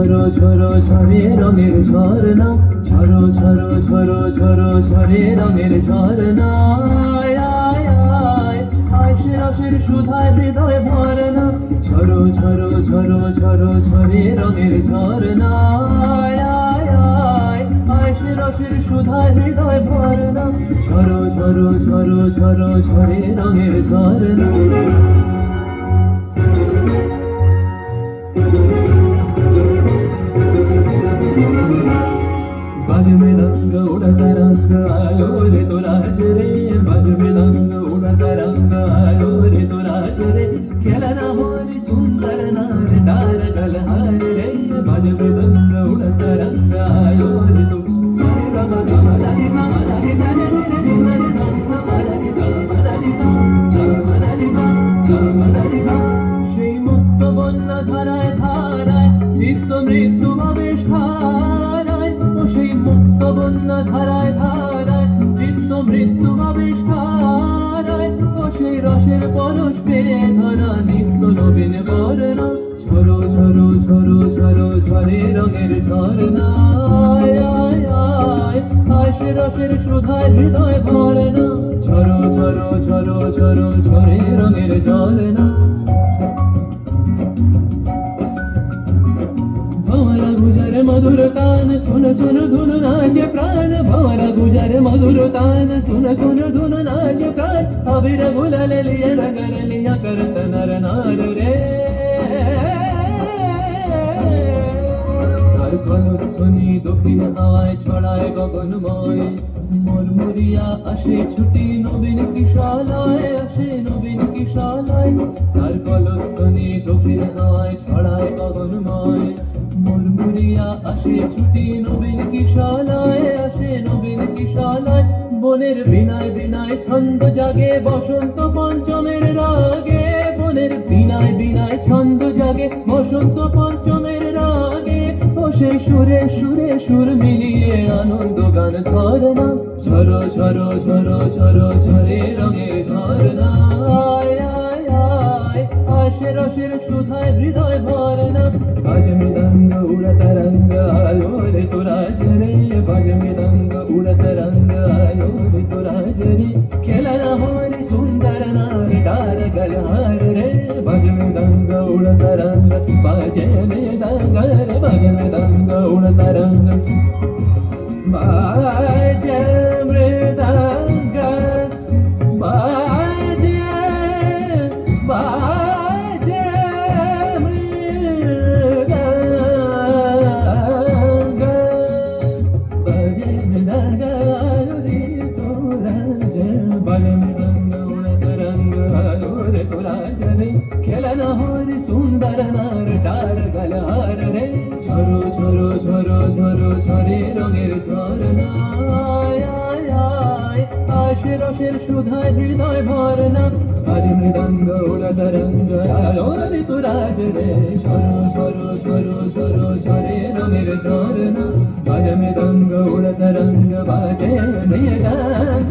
ঝরো ঝরো ঝরে রঙের ঝরনা, ঝরো ঝরো ঝরো ঝরো ঝরে রঙের ঝরনা। আয় আয় আয় আয় সে রসের সুধায় হৃদয় ভরনা, ঝরো ঝরো ঝরো ঝরো ঝরে রঙের ঝরনা। আয় আয় আয় আয় সে রসের সুধায় হৃদয় ভরনা, ঝরো ঝরো ঝরো ঝরো ঝরে রঙের ঝরনা। बाज में रंग उड़ता रंग आयो रे तो राज रे, बाज में रंग उड़ता रंग आयो रे तो राज रे, खेलना हो रे सुंदर नार तार गलहार रे, बाज में रंग उड़ता रंग आयो रे तो सारे गमा गमा दादी सा दादी सा रे रे सारे गमा दादी सा दादी सा दादी सा दादी सा। সেই মুক্ত বন্যা ধারায় ধারায় চিত্ত মৃত্যু আবেশ ধারায়, সেই মুক্ত বন্যা ধারায় ধারায় চিত্ত মৃত্যু আবেশ ধারায়, ও সেই রসের পরশ পেয়ে ধরা নিত্য নবীন বর্ণা, ঝরো ঝরো ঝরো ঝরো ঝরে রঙের ঝরনা। আয় আয় আয় আয় সে রসের সুধায় হৃদয় ভরনা, ঝরো ঝরো ঝরো ঝরো ঝরে রঙের ঝরনা। भंवरा गुजर मधुर तान सुन सुन धुन नाचे प्राण, भंवरा गुजर मधुर तान सुन सुन धुन नाचे प्राण, अबीर गुलाल लिया रंगन लिया करत नर नार रे। তার কলধ্বনি দক্ষিণ হাওয়ায় ছড়ায় গগনময়, মুরমুরিয়া আসে ছুটি নবীন কিশালয়, আসে নবীন কিশালয়। তার কলধ্বনি দক্ষিণ হাওয়ায় ছড়ায় গগনময়, মুরমুরিয়া আসে ছুটি নবীন কিশালয়, আসে নবীন কিশালয়। বনের বিনায় বিনায় ছন্দ জাগে বসন্ত পঞ্চমের রাগে, বনের বিনায় বিনায় ছন্দ জাগে বসন্ত পঞ্চমের রাগে, ও সেই সুরে সুরে সুর মিলিয়ে আনন্দ গান ধরনা, ঝরো ঝরো ঝরো ঝরো ঝরে রঙের ঝরনা। আয় আয় আয় আয় সে রসের সুধায় হৃদয় ভরনা, বাজ মৃদঙ্গ উড়তা রঙ্গ আयो रे तो राज रे, बाज मृदंग उड़त रंग आयो रे तो राज रे, खेलना हो रे सुंदर नार तार गलहार रे, बाज मृदंग उड़त रंग बाजे मृदंग रे, बाज मृदंग उड़त रंग बाजे मृदंग बाजे बाजे खेलना हो रे सुंदर नार तार गलहार रे, ঝরো ঝরো ঝরো ঝরো ঝরে রঙের ঝরনা। আয় আয় আয় আয় সে রসের সুধায় হৃদয় ভরনা, বাজ মৃদঙ্গ উড়ত রঙ্গ আলো রে তো রাজ রে, ঝরো ঝরো ঝরো ঝরো ঝরে রঙের ঝরনা, বাজ মৃদঙ্গ উড়ত রঙ্গ বাজে মৃদঙ্গ।